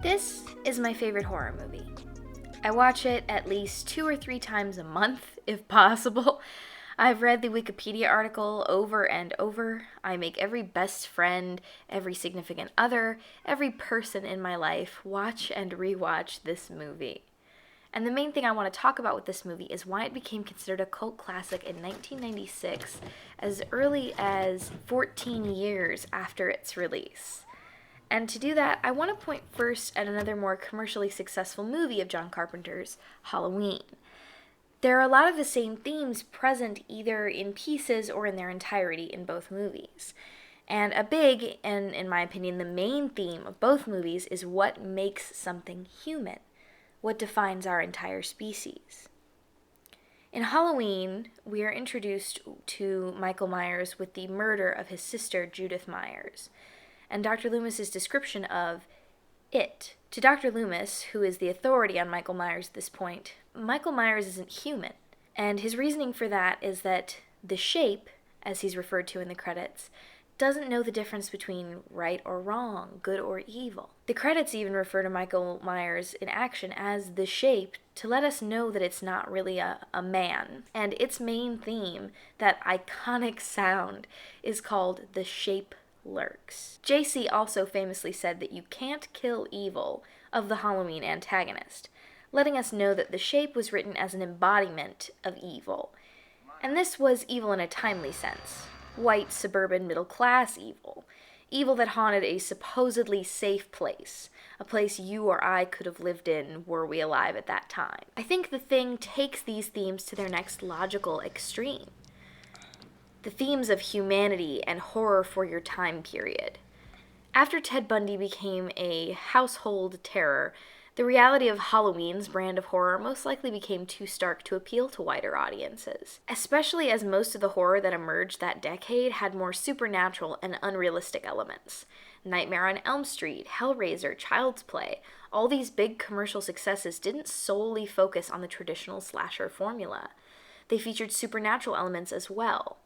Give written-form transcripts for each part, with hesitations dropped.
This is my favorite horror movie. I watch it at least 2 or 3 times a month, if possible. I've read the Wikipedia article over and over. I make every best friend, every significant other, every person in my life watch and rewatch this movie. And the main thing I want to talk about with this movie is why it became considered a cult classic in 1996, as early as 14 years after its release. And to do that, I want to point first at another more commercially successful movie of John Carpenter's, Halloween. There are a lot of the same themes present either in pieces or in their entirety in both movies. And a big, and in my opinion the main theme of both movies is what makes something human, what defines our entire species. In Halloween, we are introduced to Michael Myers with the murder of his sister, Judith Myers, and Dr. Loomis's description of it. To Dr. Loomis, who is the authority on Michael Myers at this point, Michael Myers isn't human, and his reasoning for that is that the shape, as he's referred to in the credits, doesn't know the difference between right or wrong, good or evil. The credits even refer to Michael Myers in action as the shape to let us know that it's not really a man. And its main theme, that iconic sound, is called The Shape Lurks. JC also famously said that you can't kill evil of the Halloween antagonist, letting us know that the shape was written as an embodiment of evil. And this was evil in a timely sense. White, suburban, middle-class evil. Evil that haunted a supposedly safe place. A place you or I could have lived in were we alive at that time. I think The Thing takes these themes to their next logical extreme. The themes of humanity and horror for your time period. After Ted Bundy became a household terror, the reality of Halloween's brand of horror most likely became too stark to appeal to wider audiences, especially as most of the horror that emerged that decade had more supernatural and unrealistic elements. Nightmare on Elm Street, Hellraiser, Child's Play, all these big commercial successes didn't solely focus on the traditional slasher formula. They featured supernatural elements as well.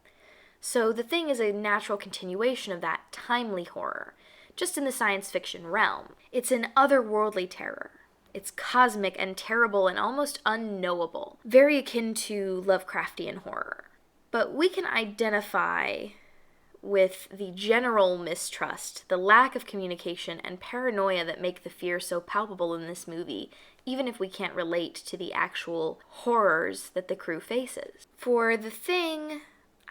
So The Thing is a natural continuation of that timely horror, just in the science fiction realm. It's an otherworldly terror. It's cosmic and terrible and almost unknowable, very akin to Lovecraftian horror. But we can identify with the general mistrust, the lack of communication, and paranoia that make the fear so palpable in this movie, even if we can't relate to the actual horrors that the crew faces. For The Thing,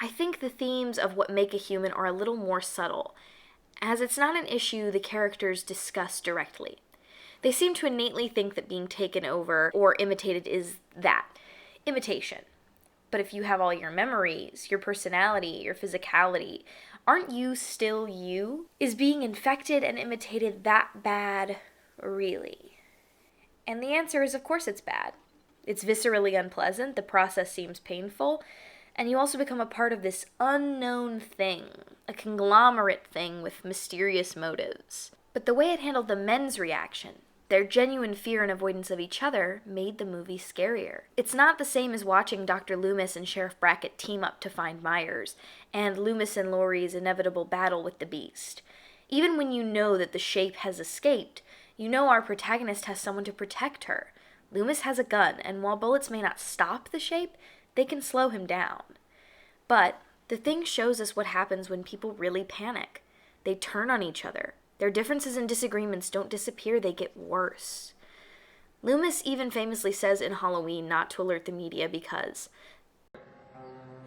I think the themes of what make a human are a little more subtle, as it's not an issue the characters discuss directly. They seem to innately think that being taken over or imitated is that, imitation. But if you have all your memories, your personality, your physicality, aren't you still you? Is being infected and imitated that bad, really? And the answer is, of course it's bad. It's viscerally unpleasant, the process seems painful, and you also become a part of this unknown thing, a conglomerate thing with mysterious motives. But the way it handled the men's reaction, their genuine fear and avoidance of each other, made the movie scarier. It's not the same as watching Dr. Loomis and Sheriff Brackett team up to find Myers, and Loomis and Laurie's inevitable battle with the beast. Even when you know that the shape has escaped, you know our protagonist has someone to protect her. Loomis has a gun, and while bullets may not stop the shape, they can slow him down. But The Thing shows us what happens when people really panic. They turn on each other. Their differences and disagreements don't disappear, they get worse. Loomis even famously says in Halloween not to alert the media because,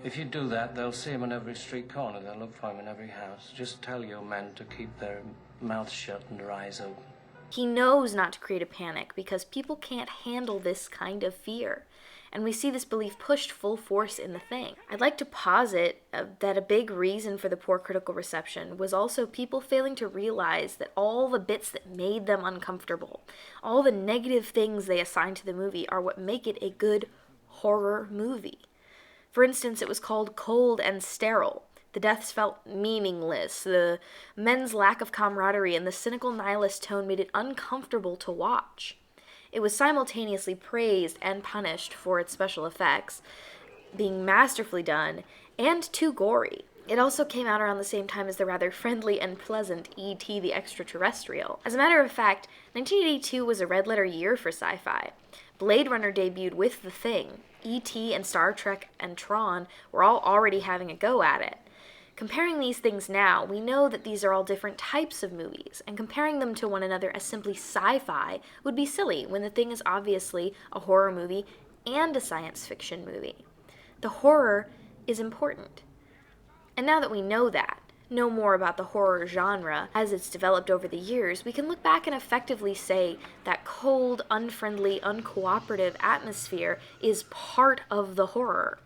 if you do that, they'll see him on every street corner. They'll look for him in every house. Just tell your men to keep their mouths shut and their eyes open. He knows not to create a panic because people can't handle this kind of fear. And we see this belief pushed full force in The Thing. I'd like to posit that a big reason for the poor critical reception was also people failing to realize that all the bits that made them uncomfortable, all the negative things they assigned to the movie are what make it a good horror movie. For instance, it was called cold and sterile. The deaths felt meaningless. The men's lack of camaraderie and the cynical nihilist tone made it uncomfortable to watch. It was simultaneously praised and punished for its special effects, being masterfully done, and too gory. It also came out around the same time as the rather friendly and pleasant E.T. the Extraterrestrial. As a matter of fact, 1982 was a red-letter year for sci-fi. Blade Runner debuted with The Thing. E.T. and Star Trek and Tron were all already having a go at it. Comparing these things now, we know that these are all different types of movies, and comparing them to one another as simply sci-fi would be silly when The Thing is obviously a horror movie and a science fiction movie. The horror is important. And now that we know more about the horror genre as it's developed over the years, we can look back and effectively say that cold, unfriendly, uncooperative atmosphere is part of the horror.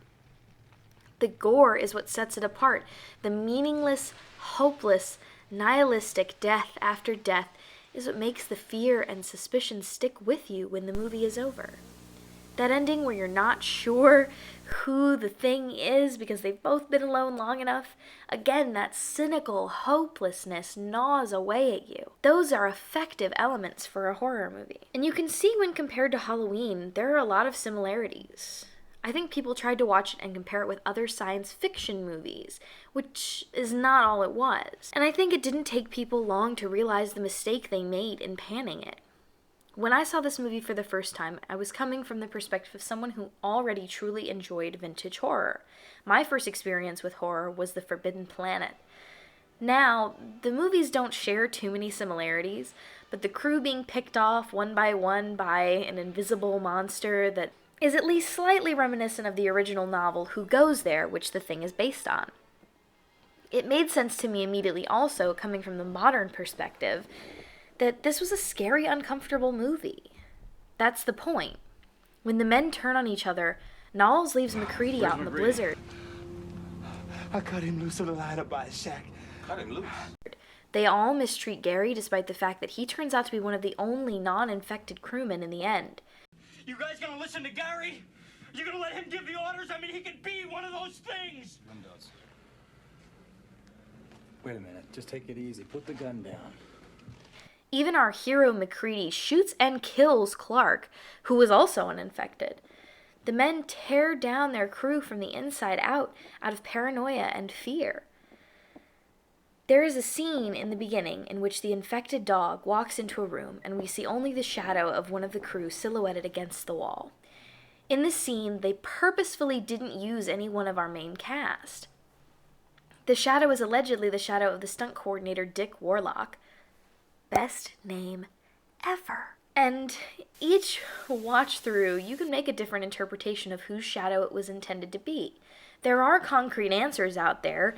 The gore is what sets it apart. The meaningless, hopeless, nihilistic death after death is what makes the fear and suspicion stick with you when the movie is over. That ending where you're not sure who the thing is because they've both been alone long enough, again, that cynical hopelessness gnaws away at you. Those are effective elements for a horror movie. And you can see when compared to Halloween, there are a lot of similarities. I think people tried to watch it and compare it with other science fiction movies, which is not all it was. And I think it didn't take people long to realize the mistake they made in panning it. When I saw this movie for the first time, I was coming from the perspective of someone who already truly enjoyed vintage horror. My first experience with horror was The Forbidden Planet. Now, the movies don't share too many similarities, but the crew being picked off one by an invisible monster that is at least slightly reminiscent of the original novel Who Goes There, which The Thing is based on. It made sense to me immediately also, coming from the modern perspective, that this was a scary, uncomfortable movie. That's the point. When the men turn on each other, Knowles leaves McCready out in the blizzard. I cut him loose on the line up by his shack. Cut him loose? They all mistreat Gary despite the fact that he turns out to be one of the only non-infected crewmen in the end. You guys gonna listen to Gary? You gonna let him give the orders? I mean, he could be one of those things. Windows. Wait a minute. Just take it easy. Put the gun down. Even our hero McCready shoots and kills Clark, who was also uninfected. The men tear down their crew from the inside out of paranoia and fear. There is a scene in the beginning in which the infected dog walks into a room and we see only the shadow of one of the crew silhouetted against the wall. In this scene, they purposefully didn't use any one of our main cast. The shadow is allegedly the shadow of the stunt coordinator Dick Warlock. Best name ever. And each watch through, you can make a different interpretation of whose shadow it was intended to be. There are concrete answers out there,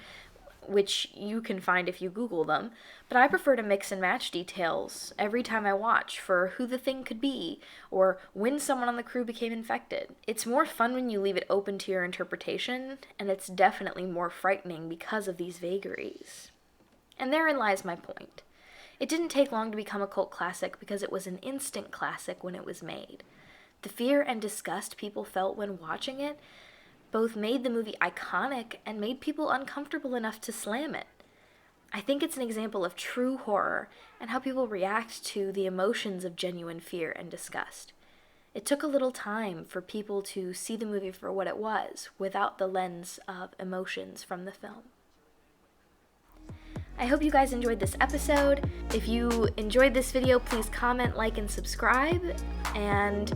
which you can find if you Google them, but I prefer to mix and match details every time I watch for who the thing could be, or when someone on the crew became infected. It's more fun when you leave it open to your interpretation, and it's definitely more frightening because of these vagaries. And therein lies my point. It didn't take long to become a cult classic because it was an instant classic when it was made. The fear and disgust people felt when watching it both made the movie iconic and made people uncomfortable enough to slam it. I think it's an example of true horror and how people react to the emotions of genuine fear and disgust. It took a little time for people to see the movie for what it was, without the lens of emotions from the film. I hope you guys enjoyed this episode. If you enjoyed this video, please comment, like, and subscribe. And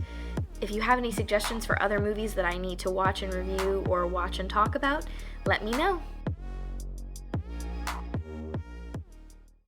if you have any suggestions for other movies that I need to watch and review or watch and talk about, let me know.